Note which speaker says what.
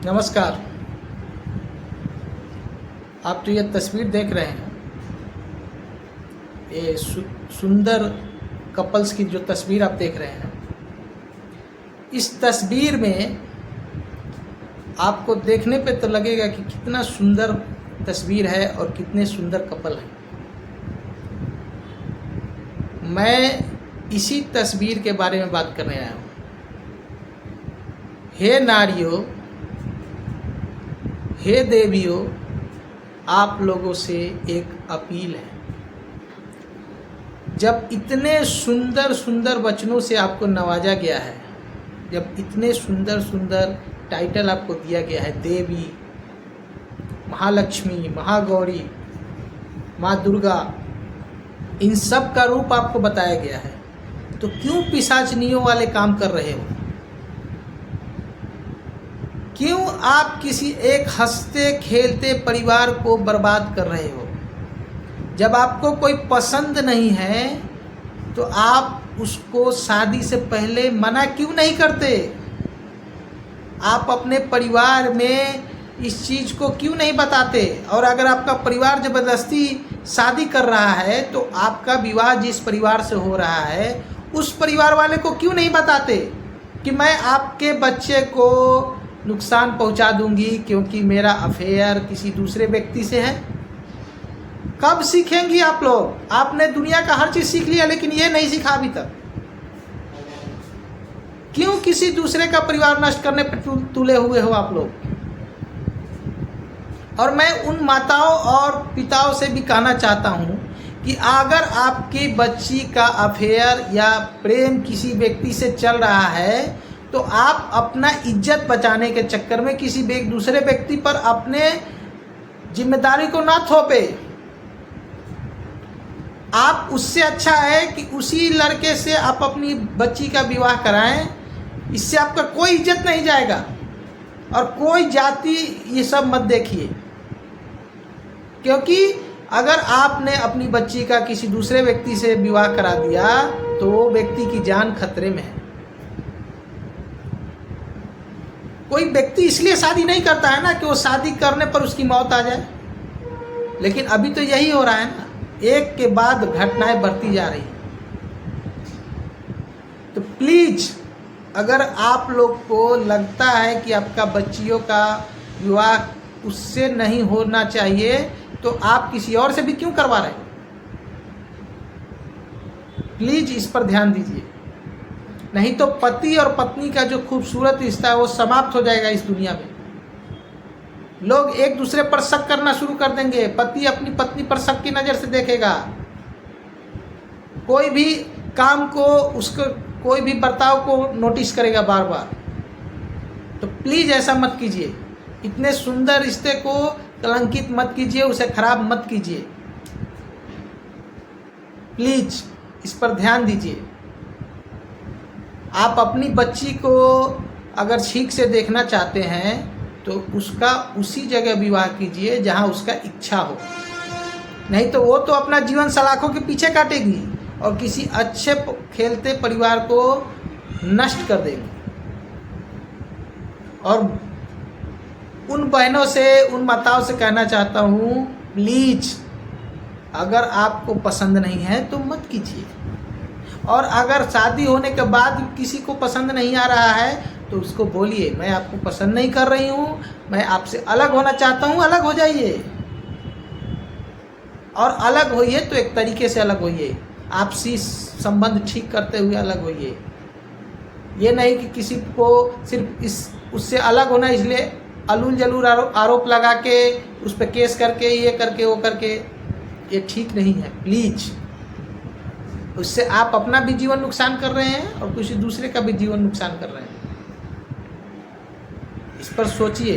Speaker 1: नमस्कार। आप तो ये तस्वीर देख रहे हैं, ये सुंदर कपल्स की जो तस्वीर आप देख रहे हैं, इस तस्वीर में आपको देखने पे तो लगेगा कि कितना सुंदर तस्वीर है और कितने सुंदर कपल हैं। मैं इसी तस्वीर के बारे में बात करने आया हूँ। हे नारियों, हे देवियों, आप लोगों से एक अपील है। जब इतने सुंदर सुंदर वचनों से आपको नवाजा गया है, जब इतने सुंदर सुंदर टाइटल आपको दिया गया है, देवी, महालक्ष्मी, महागौरी, माँ दुर्गा, इन सब का रूप आपको बताया गया है, तो क्यों पिशाचनियों वाले काम कर रहे हो? क्यों आप किसी एक हंसते खेलते परिवार को बर्बाद कर रहे हो? जब आपको कोई पसंद नहीं है तो आप उसको शादी से पहले मना क्यों नहीं करते? आप अपने परिवार में इस चीज़ को क्यों नहीं बताते? और अगर आपका परिवार ज़बरदस्ती शादी कर रहा है तो आपका विवाह जिस परिवार से हो रहा है उस परिवार वाले को क्यों नहीं बताते कि मैं आपके बच्चे को नुकसान पहुंचा दूंगी क्योंकि मेरा अफेयर किसी दूसरे व्यक्ति से है? कब सीखेंगी आप लोग? आपने दुनिया का हर चीज़ सीख लिया लेकिन ये नहीं सीखा अभी तक। क्यों किसी दूसरे का परिवार नष्ट करने पर तुले हुए हो आप लोग? और मैं उन माताओं और पिताओं से भी कहना चाहता हूँ कि अगर आपकी बच्ची का अफेयर या प्रेम किसी व्यक्ति से चल रहा है तो आप अपना इज्जत बचाने के चक्कर में किसी दूसरे व्यक्ति पर अपने जिम्मेदारी को ना थोपे। आप उससे अच्छा है कि उसी लड़के से आप अपनी बच्ची का विवाह कराएं, इससे आपका कोई इज्जत नहीं जाएगा। और कोई जाति ये सब मत देखिए, क्योंकि अगर आपने अपनी बच्ची का किसी दूसरे व्यक्ति से विवाह करा दिया तो वो व्यक्ति की जान खतरे में है। कोई व्यक्ति इसलिए शादी नहीं करता है ना कि वो शादी करने पर उसकी मौत आ जाए, लेकिन अभी तो यही हो रहा है ना, एक के बाद घटनाएं बढ़ती जा रही। तो प्लीज, अगर आप लोग को लगता है कि आपका बच्चियों का विवाह उससे नहीं होना चाहिए तो आप किसी और से भी क्यों करवा रहे हैं? प्लीज इस पर ध्यान दीजिए, नहीं तो पति और पत्नी का जो खूबसूरत रिश्ता है वो समाप्त हो जाएगा इस दुनिया में। लोग एक दूसरे पर शक करना शुरू कर देंगे, पति अपनी पत्नी पर शक की नज़र से देखेगा, कोई भी काम को, उसको कोई भी बर्ताव को नोटिस करेगा बार बार। तो प्लीज़ ऐसा मत कीजिए, इतने सुंदर रिश्ते को कलंकित मत कीजिए, उसे खराब मत कीजिए। प्लीज इस पर ध्यान दीजिए। आप अपनी बच्ची को अगर ठीक से देखना चाहते हैं तो उसका उसी जगह विवाह कीजिए जहां उसका इच्छा हो, नहीं तो वो तो अपना जीवन सलाखों के पीछे काटेगी और किसी अच्छे खेलते परिवार को नष्ट कर देगी। और उन बहनों से, उन माताओं से कहना चाहता हूँ, प्लीज अगर आपको पसंद नहीं है तो मत कीजिए। और अगर शादी होने के बाद किसी को पसंद नहीं आ रहा है तो उसको बोलिए, मैं आपको पसंद नहीं कर रही हूँ, मैं आपसे अलग होना चाहता हूँ। अलग हो जाइए, और अलग होइए तो एक तरीके से अलग होइए, आपसी संबंध ठीक करते हुए अलग होइए। ये नहीं कि किसी को सिर्फ उससे अलग होना इसलिए अलूल जलूल आरोप लगा के उस पर केस करके, ये करके, वो करके, ये ठीक नहीं है। प्लीज, उससे आप अपना भी जीवन नुकसान कर रहे हैं और किसी दूसरे का भी जीवन नुकसान कर रहे हैं। इस पर सोचिए।